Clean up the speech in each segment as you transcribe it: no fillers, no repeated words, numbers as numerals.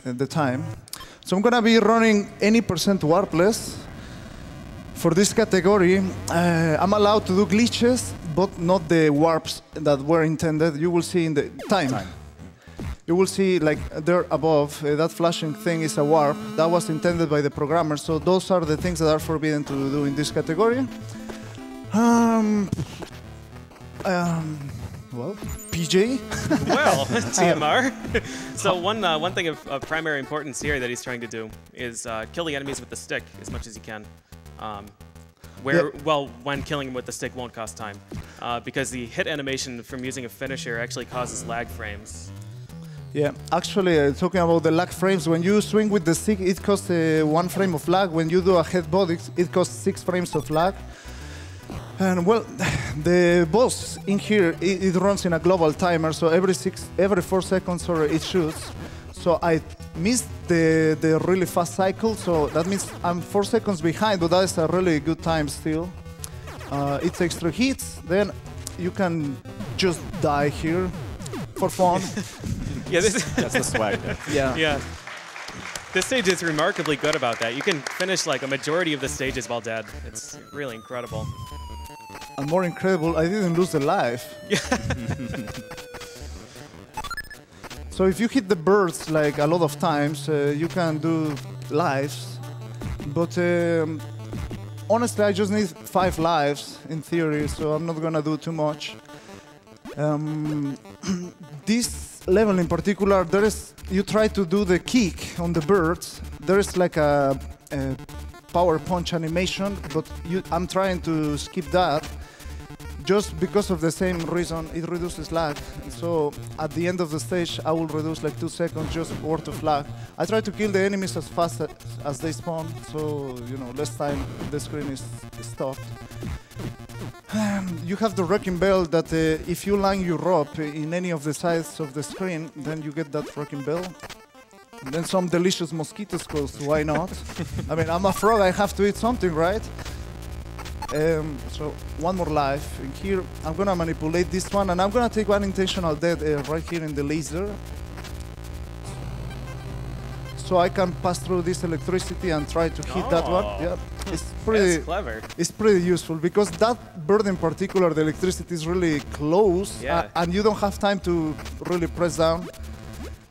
the time. So I'm gonna be running any percent warpless. For this category, I'm allowed to do glitches, but not the warps that were intended. You will see in the time. You will see, like, there above, that flashing thing is a warp. That was intended by the programmer, so those are the things that are forbidden to do in this category. Well, PJ? Well, TMR. So one thing of primary importance here that he's trying to do is kill the enemies with the stick as much as he can. Well, when killing him with the stick won't cost time, because the hit animation from using a finisher actually causes lag frames. Yeah, actually, talking about the lag frames, when you swing with the stick, it costs 1 frame of lag. When you do a headbutt, it costs 6 frames of lag. And well, the boss in here, it runs in a global timer, so every 4 seconds it shoots. So I missed the really fast cycle, so that means I'm 4 seconds behind, but that is a really good time still. It takes 3 hits, then you can just die here for fun. Yeah, that's the swag. Yeah. Yeah. This stage is remarkably good about that. You can finish like a majority of the stages while dead. It's really incredible. And more incredible, I didn't lose the life. So if you hit the birds like a lot of times, you can do lives. But honestly, I just need 5 lives in theory, so I'm not gonna do too much. This level in particular, you try to do the kick on the birds. There is like a power punch animation, but I'm trying to skip that. Just because of the same reason, it reduces lag. So at the end of the stage, I will reduce like 2 seconds just worth of lag. I try to kill the enemies as fast as they spawn, so less time the screen is stopped. You have the wrecking bell that if you line your rope in any of the sides of the screen, then you get that wrecking bell. And then some delicious mosquitoes, because why not? I mean, I'm a frog, I have to eat something, right? So 1 more life in here. I'm gonna manipulate this one, and I'm gonna take 1 intentional death right here in the laser, so I can pass through this electricity and try to hit that one. Yeah, it's pretty. That's clever. It's pretty useful because that bird in particular, the electricity is really close, and you don't have time to really press down.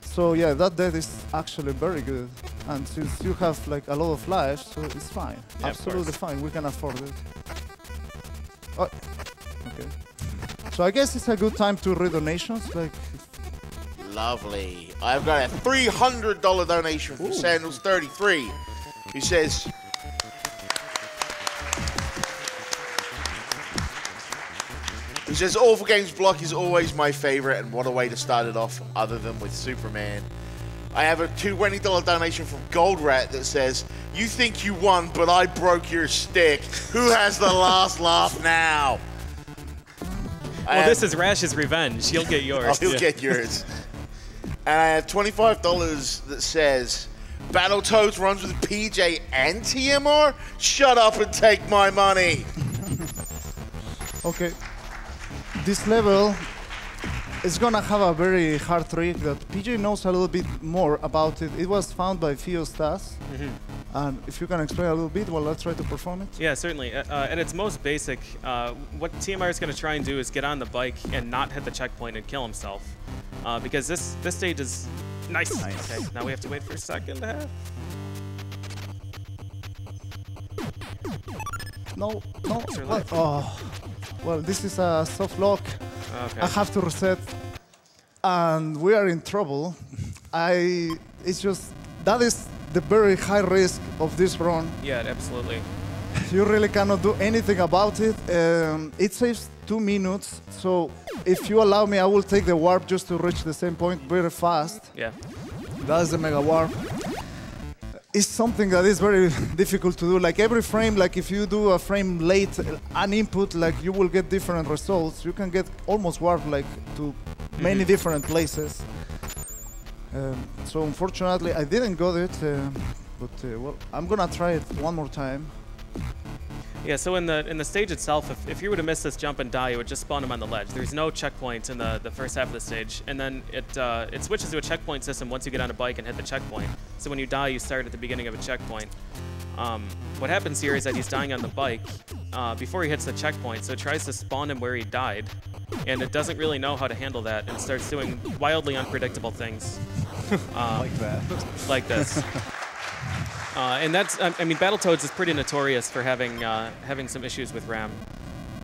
So yeah, that death is actually very good. And since you have like a lot of lives, so it's fine. Yeah, absolutely fine. We can afford it. Oh, okay. So I guess it's a good time to read donations. Like, lovely. I've got a $300 donation from Sandals33, who says, Awful Games Block is always my favorite, and what a way to start it off other than with Superman. I have a $20 donation from Goldrat that says, you think you won, but I broke your stick. Who has the last laugh now? Well, this is Rash's revenge. He'll get yours. Oh, he'll get yours. And I have $25 that says, Battletoads runs with PJ and TMR? Shut up and take my money. Okay. This level is gonna have a very hard trick that PJ knows a little bit more about it. It was found by Fiostas. And if you can explain a little bit, well, let's try to perform it. Yeah, certainly. At its most basic, what TMR is going to try and do is get on the bike and not hit the checkpoint and kill himself. Because this stage is nice. Okay, now we have to wait for a second half. No. What? Oh, well, this is a soft lock. Okay. I have to reset, and we are in trouble. It's just, that is the very high risk of this run. Yeah, absolutely. You really cannot do anything about it. It saves 2 minutes, so if you allow me, I will take the warp just to reach the same point very fast. Yeah. That's the mega warp. It's something that is very difficult to do. Like every frame, like if you do a frame late, an input, like you will get different results. You can get almost warp like to many different places. So unfortunately, I didn't got it, but well, I'm gonna try it 1 more time. Yeah, so in the stage itself, if you were to miss this jump and die, it would just spawn him on the ledge. There's no checkpoint in the first half of the stage, and then it switches to a checkpoint system once you get on a bike and hit the checkpoint. So when you die, you start at the beginning of a checkpoint. What happens here is that he's dying on the bike before he hits the checkpoint, so it tries to spawn him where he died, and it doesn't really know how to handle that and starts doing wildly unpredictable things. Like that. Like this. And that's, I mean, Battletoads is pretty notorious for having some issues with RAM.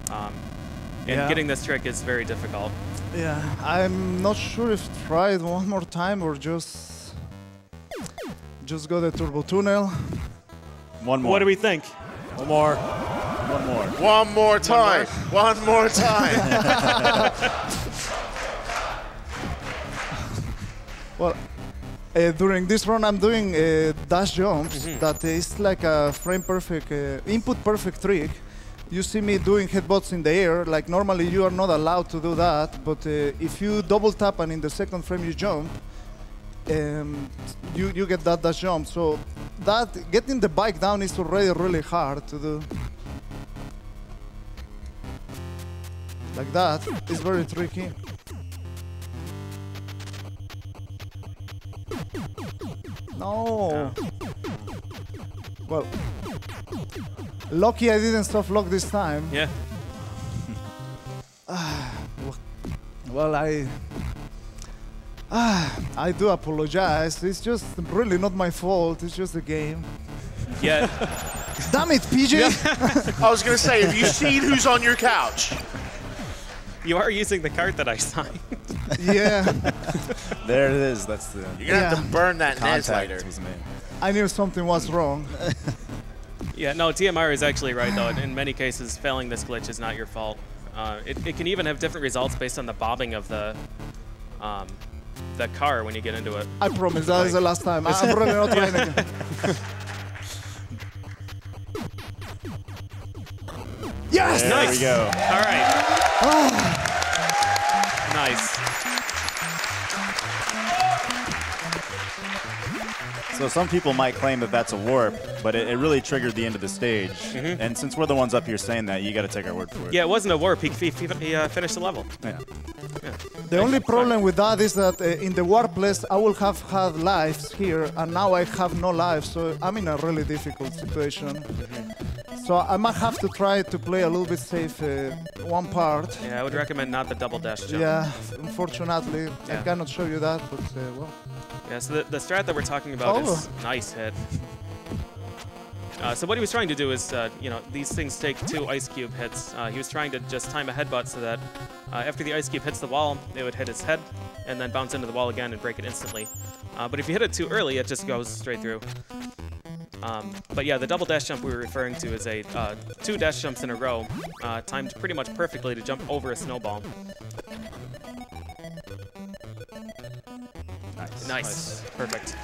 And getting this trick is very difficult. Yeah, I'm not sure if try it one more time or just go the turbo tunnel. One more. What do we think? One more. One more. One more time. One more time. Well, during this run, I'm doing dash jumps. That is like a frame perfect, input perfect trick. You see me doing headbutts in the air. Like normally, you are not allowed to do that. But if you double tap and in the second frame you jump, you get that dash jump. So that getting the bike down is already really hard to do. Like that is very tricky. No. Well, lucky I didn't soft lock this time. Yeah. Well, I do apologize. It's just really not my fault. It's just a game. Yeah. Damn it, PJ! I was going to say, have you seen who's on your couch? You are using the card that I signed. Yeah. There it is. That's the You're going to have to burn that NES later. contact was made. I knew something was wrong. Yeah, no, TMR is actually right, though. In many cases, failing this glitch is not your fault. It can even have different results based on the bobbing of the car when you get into it. I promise, that is the last time. I'm really not trying again. Yes! There Nice. we go. All right. Nice. So some people might claim that that's a warp, but it really triggered the end of the stage. And since we're the ones up here saying that, you got to take our word for it. Yeah, it wasn't a warp. He finished the level. Yeah. The only problem with that is that in the warpless, I will have had lives here, and now I have no lives, so I'm in a really difficult situation. So I might have to try to play a little bit safe one part. Yeah, I would recommend not the double dash jump. Yeah, unfortunately, I cannot show you that, but well. Yeah, so the strat that we're talking about is nice hit. So what he was trying to do is, you know, these things take 2 ice cube hits. He was trying to just time a headbutt so that after the ice cube hits the wall, it would hit his head and then bounce into the wall again and break it instantly. But if you hit it too early, it just goes straight through. But yeah, the double dash jump we were referring to is a 2 dash jumps in a row, timed pretty much perfectly to jump over a snowball. Nice. Perfect.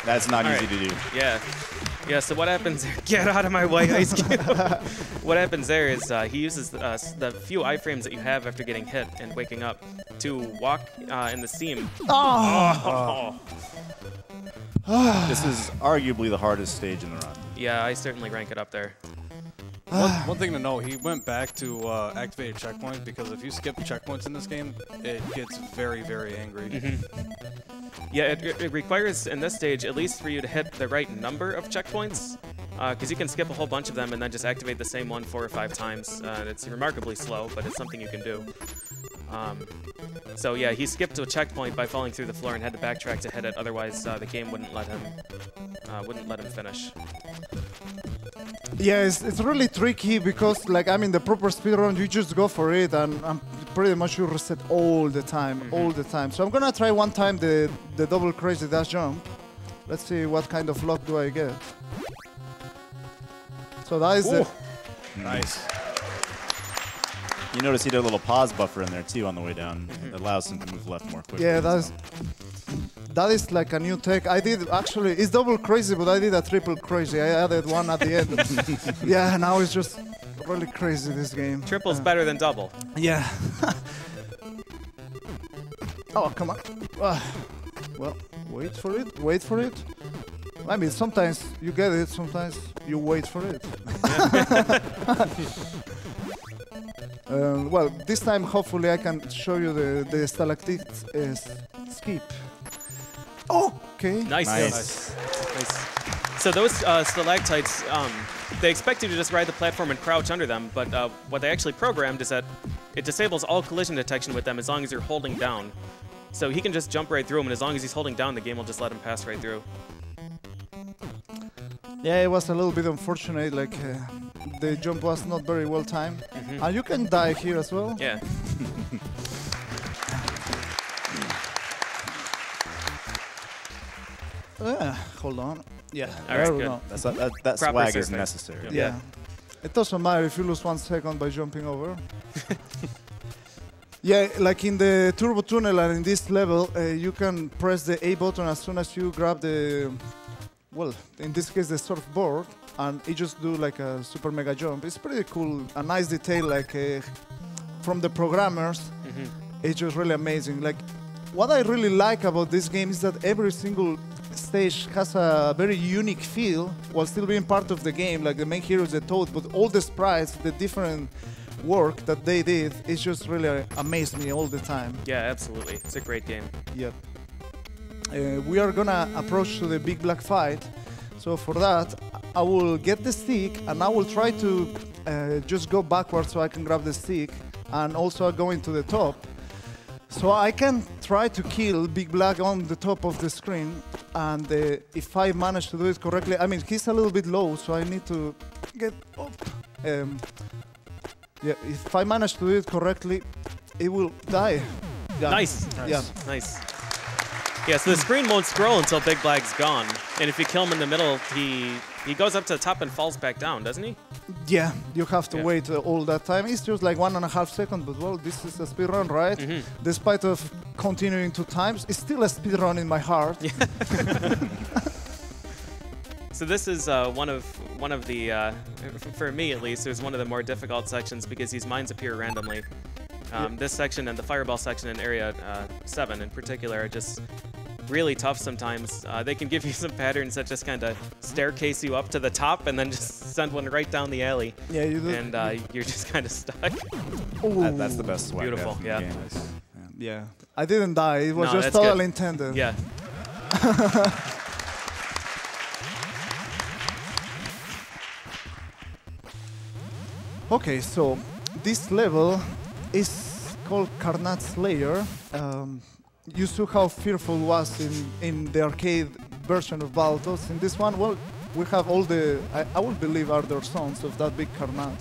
That's not easy to do. Yeah. Yeah, so what happens there? Get out of my way, Ice Cube. What happens there is he uses the few iframes that you have after getting hit and waking up to walk in the seam. This is arguably the hardest stage in the run. Yeah, I certainly rank it up there. One thing to note, he went back to activate a checkpoint because if you skip checkpoints in this game, it gets very, very angry. Yeah, it requires, in this stage, at least for you to hit the right number of checkpoints, because you can skip a whole bunch of them and then just activate the same one 4 or 5 times. It's remarkably slow, but it's something you can do. So yeah, he skipped to a checkpoint by falling through the floor and had to backtrack to hit it, otherwise the game wouldn't let him finish. Yeah, it's really tricky because, like, I mean, the proper speedrun, you just go for it, and I'm pretty much you reset all the time, So I'm gonna try one time the double crazy dash jump. Let's see what kind of luck do I get. So that is the... Nice. You notice he did a little pause buffer in there too on the way down. It allows him to move left more quickly. Yeah, that is like a new tech. I did actually, it's double crazy, but I did a triple crazy. I added one at the end. Yeah, now it's just really crazy, this game. Triple's better than double. Yeah. Oh, come on. Well, wait for it. I mean, sometimes you get it, sometimes you wait for it. Well, this time hopefully I can show you the stalactite skip. Okay. Nice. Nice. Nice. So those stalactites, they expect you to just ride the platform and crouch under them, but what they actually programmed is that it disables all collision detection with them as long as you're holding down. So he can just jump right through them, and as long as he's holding down, the game will just let him pass right through. Yeah, it was a little bit unfortunate, like the jump was not very well timed. And you can die here as well. Yeah. Hold on. Yeah. All right, there we good. go. That Proper swag is surfing. necessary. Yeah. It doesn't matter if you lose 1 second by jumping over. Yeah, like in the turbo tunnel and in this level, you can press the A button as soon as you grab the, well, in this case the surfboard, and it just do like a super mega jump. It's pretty cool, a nice detail like from the programmers. It's just really amazing. Like, what I really like about this game is that every single stage has a very unique feel while still being part of the game. Like the main hero is the Toad, but all the sprites, the different work that they did, it just really amazed me all the time. Yeah, absolutely. It's a great game. Yep. We are gonna approach to the big black fight. So for that, I will get the stick and I will try to just go backwards so I can grab the stick, and also go into the top. So I can try to kill Big Black on the top of the screen, and if I manage to do it correctly, I mean, he's a little bit low, so I need to get up. Yeah, if I manage to do it correctly, it will die. Yeah. Nice. Yeah. Nice. Yeah, so the screen won't scroll until Big Black's gone. And if you kill him in the middle, he goes up to the top and falls back down, doesn't he? Yeah, you have to Yeah. wait all that time. It's just like 1.5 seconds, but well, this is a speedrun, right? Despite of continuing 2 times, it's still a speedrun in my heart. So this is one of the, for me at least, it was one of the more difficult sections because these mines appear randomly. This section and the fireball section in area 7 in particular are just really tough sometimes. They can give you some patterns that just kind of staircase you up to the top and then just send one right down the alley. Yeah, you do. And you're just kind of stuck. That's the best swag. Beautiful, in the yeah. game. Yeah, I didn't die. It was No, just that's totally good. intended. Yeah. Okay, so this level is called Karnat's Lair. You saw how fearful it was in the arcade version of Battletoads. In this one, well, we have all the, I would believe, are the sons of that big Karnat.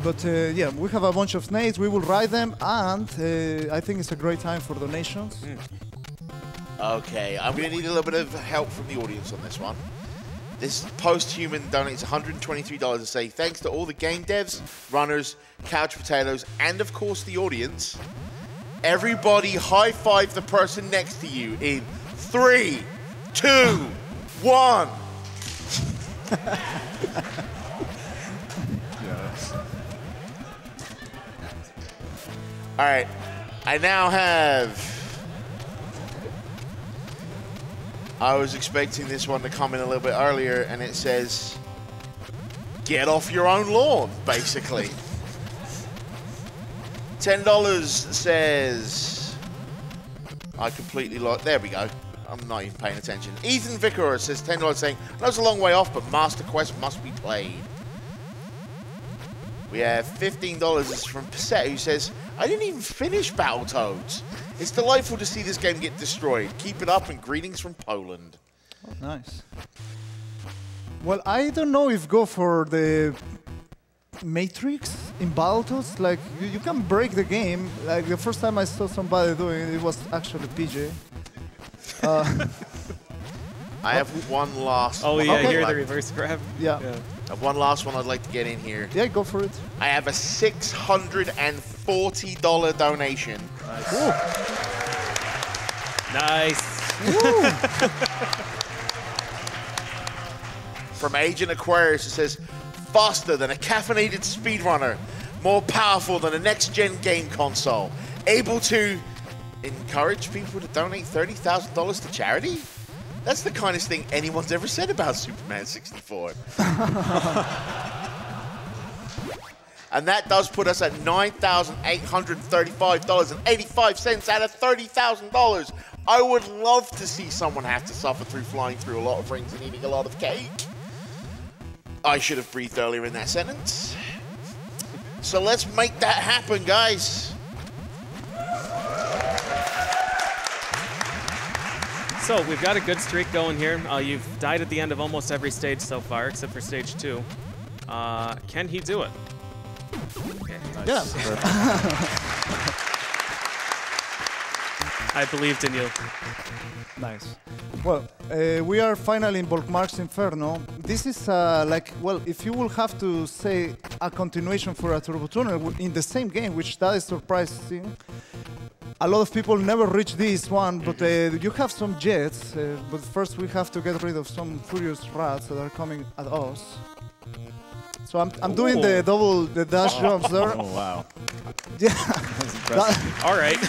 But yeah, we have a bunch of snakes, we will ride them, and I think it's a great time for donations. Okay, I'm going to need a little bit of help from the audience on this one. This Post-Human donates $123 to say thanks to all the game devs, runners, couch potatoes, and of course the audience. Everybody high-five the person next to you in 3, 2, 1. All right, I now have... I was expecting this one to come in a little bit earlier, and it says, get off your own lawn, basically. $10 says, I completely lost, there we go. I'm not even paying attention. Ethan Vicker says $10 saying, that's a long way off, but Master Quest must be played. We have $15 is from Passette, who says, I didn't even finish Battletoads. It's delightful to see this game get destroyed. Keep it up, and greetings from Poland. Oh, nice. Well, I don't know if go for the Matrix in Battletoads. Like, you can break the game. Like, the first time I saw somebody doing it, it was actually PJ. I have one last Oh one. yeah, Okay. here the reverse grab. Yeah. I have one last one I'd like to get in here. Yeah, go for it. I have a $640 donation. Nice. From Agent Aquarius, it says, faster than a caffeinated speedrunner, more powerful than a next-gen game console, able to encourage people to donate $30,000 to charity? That's the kindest thing anyone's ever said about Superman 64. And that does put us at $9,835.85 out of $30,000. I would love to see someone have to suffer through flying through a lot of rings and eating a lot of cake. I should have breathed earlier in that sentence. So let's make that happen, guys. So we've got a good streak going here. You've died at the end of almost every stage so far, except for stage 2. Can he do it? Okay. Yeah. I believed in you. Nice. Well, we are finally in Volkmark's Inferno. This is like, well, if you will have to say a continuation for a Turbo Tunnel in the same game, which that is surprising. A lot of people never reach this one, but you have some jets. But first we have to get rid of some furious rats that are coming at us. So I'm doing the dash jumps there. Oh, wow. Yeah. That's impressive. All right.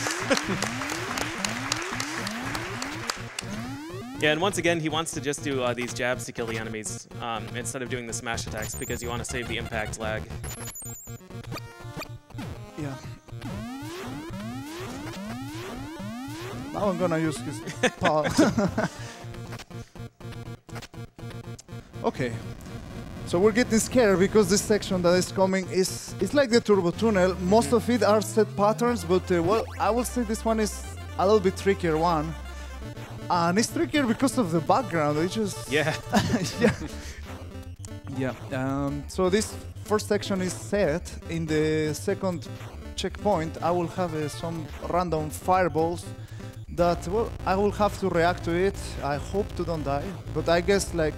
Yeah, and once again, he wants to just do these jabs to kill the enemies instead of doing the smash attacks because you want to save the impact lag. Yeah. Now I'm gonna use his power. Okay. So we're getting scared because this section that is coming is like the Turbo Tunnel. Most of it are set patterns, but well, I will say this one is a little bit trickier one. And it's trickier because of the background. It's just Yeah. yeah. So this first section is set. In the second checkpoint, I will have some random fireballs that, well, I will have to react to it. I hope to don't die, but I guess like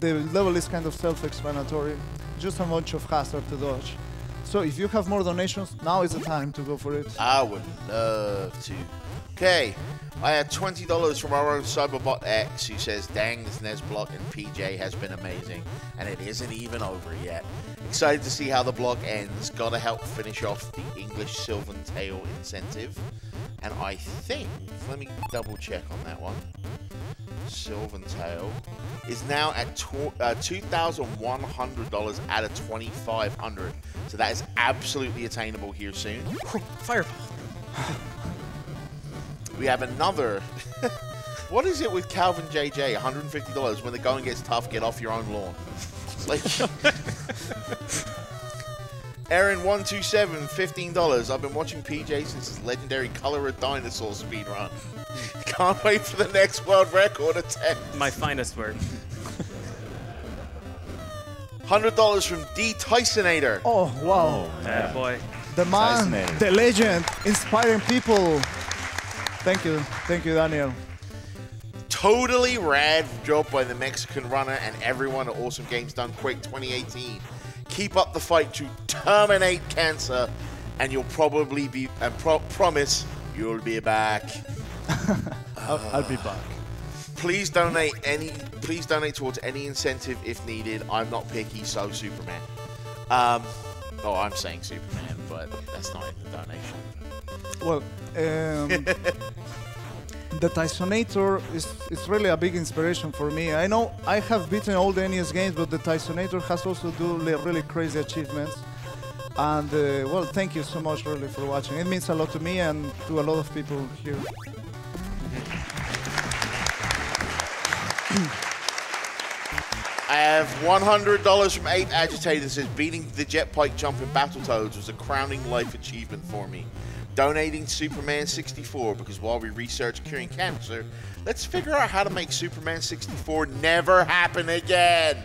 the level is kind of self-explanatory. Just a bunch of hazard to dodge. So if you have more donations, now is the time to go for it. I would love to. Okay, I had $20 from our own Cyberbot X, who says, dang, this NES block in PJ has been amazing, and it isn't even over yet. Excited to see how the block ends. Gotta help finish off the English Sylvan Tale incentive. And I think, let me double check on that one. Sylvan Tale is now at $2,100 out of $2,500. So that is absolutely attainable here soon. Fireball. We have another. What is it with Calvin JJ? $150 when the going gets tough, get off your own lawn. Like Aaron127, $15. I've been watching PJ since his legendary Color of Dinosaur speedrun. Can't wait for the next world record attempt. My finest work. $100 from D Tysonator. Oh, wow. Yeah, boy. The man, Fascinating. the legend, inspiring people. Thank you, Daniel. Totally rad job by the Mexican runner and everyone at Awesome Games Done Quick 2018. Keep up the fight to terminate cancer, and you'll probably be, and promise you'll be back. I'll be back. Please donate towards any incentive if needed. I'm not picky, so Superman. Oh, I'm saying Superman, but that's not in the donation. Well, the Tysonator is really a big inspiration for me. I know I have beaten all the NES games, but the Tysonator has also done really crazy achievements. And well, thank you so much really for watching. It means a lot to me and to a lot of people here. I have $100 from Ape Agitator that says beating the jet pike jump in Battletoads was a crowning life achievement for me. Donating Superman 64 because while we research curing cancer, let's figure out how to make Superman 64 never happen again.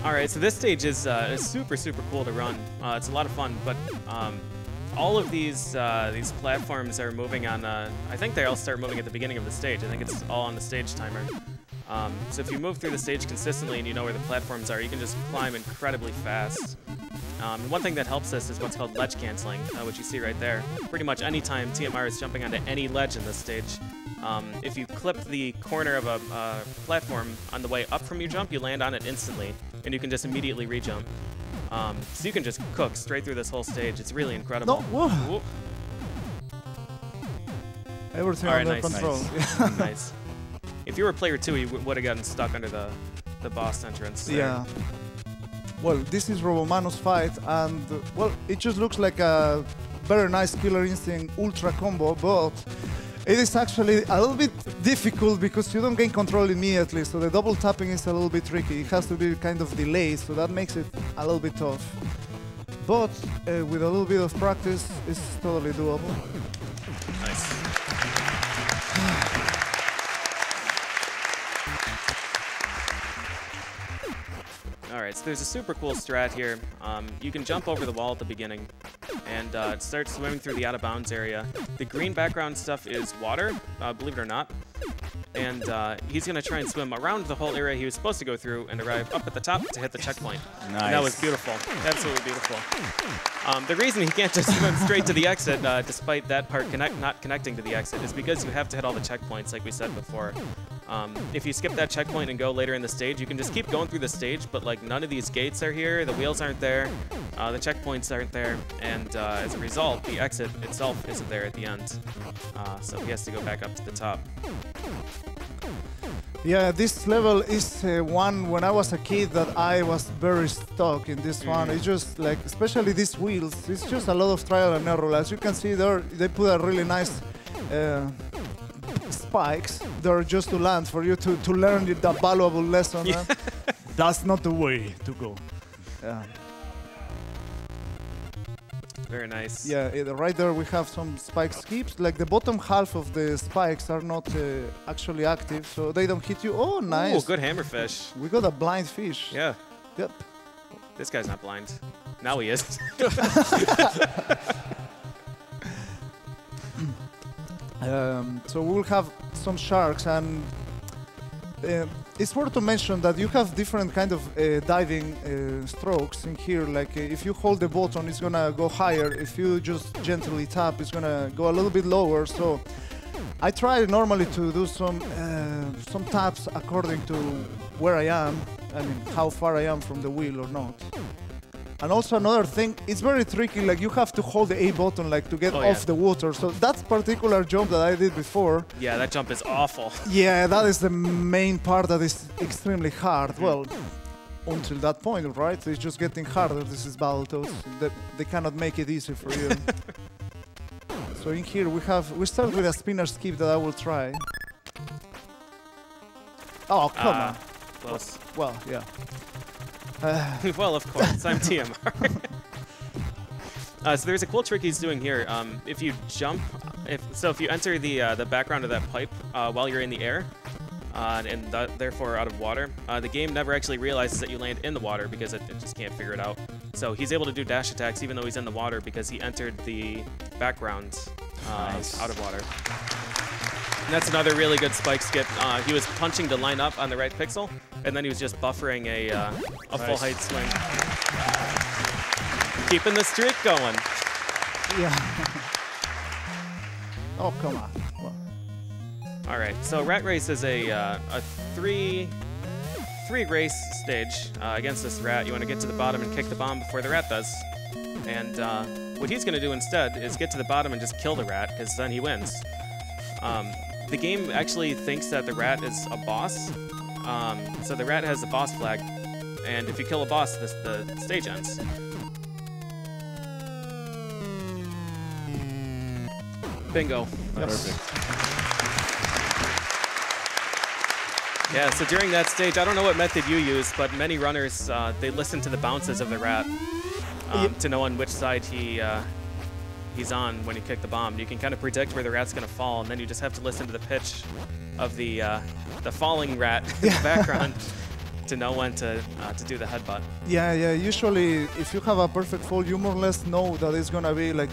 All right, so this stage is super cool to run. It's a lot of fun, but all of these platforms are moving on. I think they all start moving at the beginning of the stage. I think it's all on the stage timer. So if you move through the stage consistently and you know where the platforms are, you can just climb incredibly fast. And one thing that helps us is what's called ledge canceling, which you see right there. Pretty much any time TMR is jumping onto any ledge in this stage, if you clip the corner of a platform on the way up from your jump, you land on it instantly, and you can just immediately re-jump. So you can just cook straight through this whole stage. It's really incredible. No, Whoop. everything All right, under nice. control. Nice. if you were player 2, you would have gotten stuck under the boss entrance. There. Yeah. Well, this is Robomanu's fight, and well, it just looks like a very nice Killer Instinct Ultra combo, but it is actually a little bit difficult because you don't gain control immediately, so the double tapping is a little bit tricky. It has to be kind of delayed, so that makes it a little bit tough. But with a little bit of practice, it's totally doable. Nice. Alright, so there's a super cool strat here. You can jump over the wall at the beginning and start swimming through the out-of-bounds area. The green background stuff is water, believe it or not. And he's going to try and swim around the whole area he was supposed to go through and arrive up at the top to hit the checkpoint. Nice. And that was beautiful. Absolutely beautiful. The reason he can't just swim straight to the exit, despite that part not connecting to the exit, is because you have to hit all the checkpoints, like we said before. If you skip that checkpoint and go later in the stage, you can just keep going through the stage, but like none of these gates are here, the wheels aren't there, the checkpoints aren't there, and as a result, the exit itself isn't there at the end. So he has to go back up to the top. Yeah, this level is one when I was a kid that I was very stuck in this one. It's just like, especially these wheels, it's just a lot of trial and error. As you can see there, they put a really nice spikes there just to land for you to learn the valuable lesson. Yeah. That's not the way to go. Yeah. Very nice. Yeah, right there we have some spike skips. Like the bottom half of the spikes are not actually active, so they don't hit you. Oh, nice. Oh, good hammerfish. We got a blind fish. Yeah. Yep. This guy's not blind. Now he is. So we will have some sharks, and it's worth to mention that you have different kind of diving strokes in here. Like if you hold the button, it's gonna go higher. If you just gently tap, it's gonna go a little bit lower. So I try normally to do some taps according to where I am. I mean, how far I am from the wheel or not. And also another thing, it's very tricky, like you have to hold the A button like to get off the water. So that particular jump that I did before. Yeah, that jump is awful. Yeah, that is the main part that is extremely hard. Well, until that point, right? It's just getting harder. This is Battletoads. They cannot make it easy for you. So in here we start with a spinner skip that I will try. Oh, come on. Close. Well, yeah. Well, of course, I'm TMR. So there's a cool trick he's doing here. If you jump, if you enter the background of that pipe while you're in the air, and therefore out of water, the game never actually realizes that you land in the water because it just can't figure it out. So he's able to do dash attacks even though he's in the water because he entered the background out of water. And that's another really good spike skip. He was punching to line up on the right pixel, and then he was just buffering a full height swing. Keeping the streak going. Yeah. Oh, come on. Well. All right, so Rat Race is a three race stage against this rat. You want to get to the bottom and kick the bomb before the rat does. And what he's going to do instead is get to the bottom and just kill the rat, because then he wins. The game actually thinks that the rat is a boss. So the rat has the boss flag, and if you kill a boss, the stage ends. Bingo. Perfect. Yeah, so during that stage, I don't know what method you use, but many runners, they listen to the bounces of the rat to know on which side he's on when you kick the bomb. You can kind of predict where the rat's going to fall, and then you just have to listen to the pitch of the falling rat in the background to know when to do the headbutt. Yeah, usually if you have a perfect fall, you more or less know that it's going to be like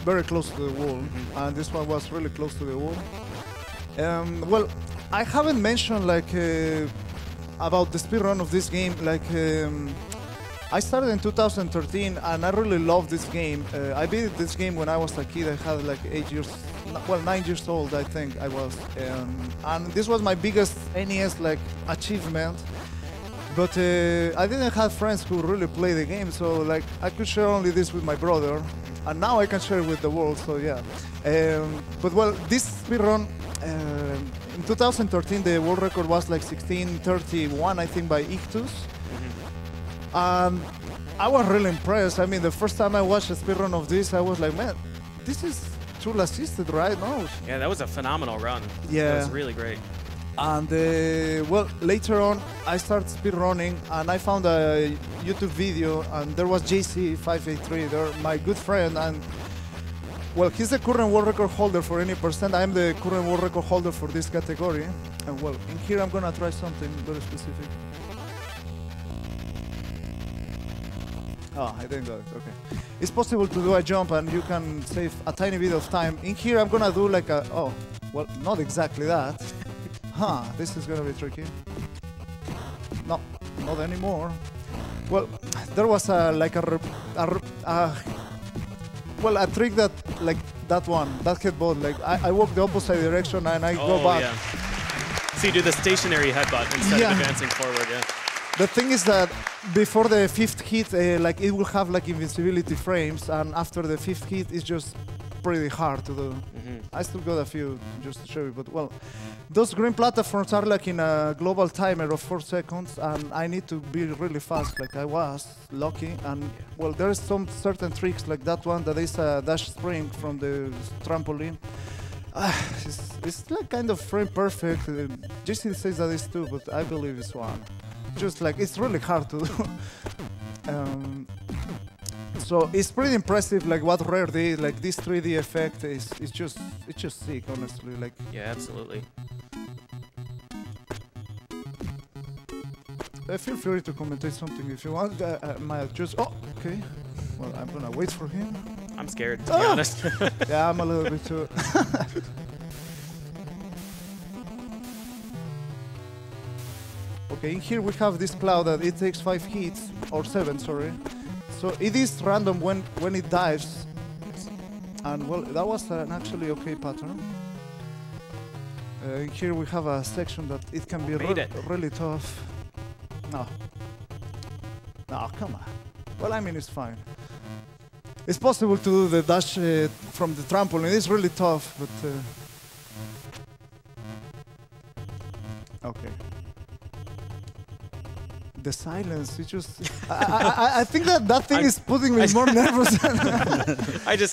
very close to the wall, and this one was really close to the wall. Well, I haven't mentioned like about the speedrun of this game. Like I started in 2013, and I really loved this game. I beat this game when I was a kid. I had like 9 years old, I think I was, and this was my biggest NES like achievement. But I didn't have friends who really play the game, so like I could share only this with my brother, and now I can share it with the world. So yeah. But well, this speedrun in 2013 the world record was like 16:31, I think, by Ictus. I was really impressed. I mean, the first time I watched a speedrun of this, I was like, man, this is tool assisted, right? No. Yeah, that was a phenomenal run. Yeah. That was really great. And well, later on, I started speedrunning, and I found a YouTube video, and there was JC583, they're my good friend, and well, he's the current world record holder for any percent. I'm the current world record holder for this category. And well, in here I'm gonna try something very specific. Oh, I didn't do it, okay. It's possible to do a jump and you can save a tiny bit of time. In here I'm gonna do like a, oh, well, not exactly that. Huh, this is gonna be tricky. No, not anymore. Well, there was a trick that, like that one, that headbutt, like I walk the opposite direction and I go back. Yeah. So you do the stationary headbutt instead of advancing forward, yeah. The thing is that before the fifth hit, like it will have like invincibility frames, and after the fifth hit, it's just pretty hard to do. I still got a few just to show you, but well, those green platforms are like in a global timer of 4 seconds, and I need to be really fast, like I was lucky. And well, there's some certain tricks like that one that is a dash spring from the trampoline. It's like kind of frame perfect. JC says that it's 2, but I believe it's 1. Just like it's really hard to do. So it's pretty impressive, like what Rare did. Like this 3D effect is just sick, honestly. Like yeah, absolutely. Feel free to commentate something if you want. Might just okay. Well, I'm gonna wait for him. I'm scared, to be honest. Yeah, I'm a little bit too. Okay, in here we have this cloud that it takes 5 hits, or 7, sorry. So it is random when it dives. And well, that was an actually okay pattern. Here we have a section that it can be really tough. No, come on. Well, I mean, it's fine. It's possible to do the dash from the trampoline. It's really tough, but okay. The silence, it just... I think that thing is putting me more nervous.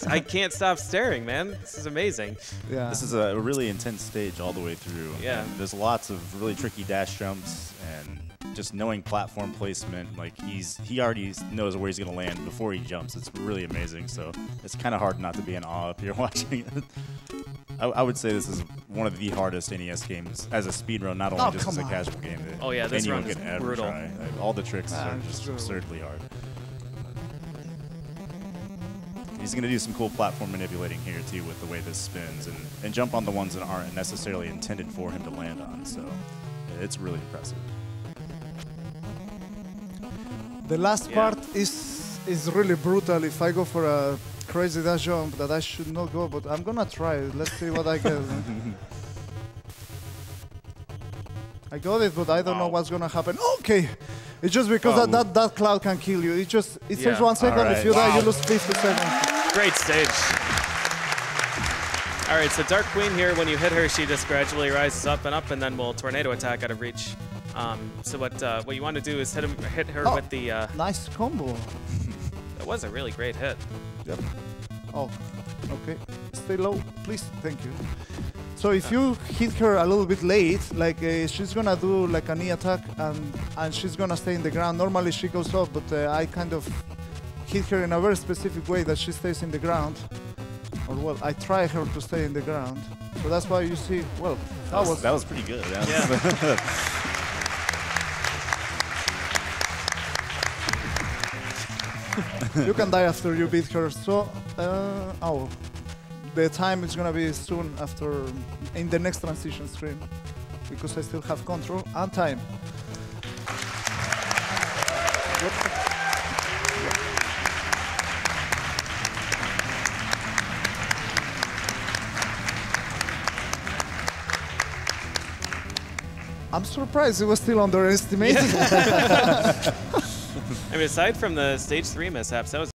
I can't stop staring, man. This is amazing. Yeah. This is a really intense stage all the way through. Yeah. And there's lots of really tricky dash jumps, and just knowing platform placement, like he already knows where he's gonna land before he jumps. It's really amazing. So it's kind of hard not to be in awe up here watching it. I would say this is one of the hardest NES games as a speedrun, not only just as a casual game. Oh yeah, this anyone run is can ever brutal. try. All the tricks are just absurdly hard. He's going to do some cool platform manipulating here too with the way this spins and jump on the ones that aren't necessarily intended for him to land on. So it's really impressive. The last part is really brutal. If I go for a crazy dash jump that I should not go, but I'm gonna try it. Let's see what I get. I got it, but I don't know what's gonna happen. Okay, it's just because that cloud can kill you. It takes 1 second. Right. If you die, you lose 50 seconds. Great stage. All right, so Dark Queen here, when you hit her, she just gradually rises up, and then will tornado attack out of reach. So what you want to do is hit her with the... nice combo. That was a really great hit. Yep. Oh, okay. Stay low, please. Thank you. So if you hit her a little bit late, like she's gonna do like a knee attack, and she's gonna stay in the ground. Normally she goes up, but I kind of hit her in a very specific way that she stays in the ground. Or well, I try her to stay in the ground. So that's why you see. Well, that was pretty good. You can die after you beat her. So, the time is gonna be soon after in the next transition stream, because I still have control and time. I'm surprised it was still underestimated. I mean, aside from the stage 3 mishaps, that was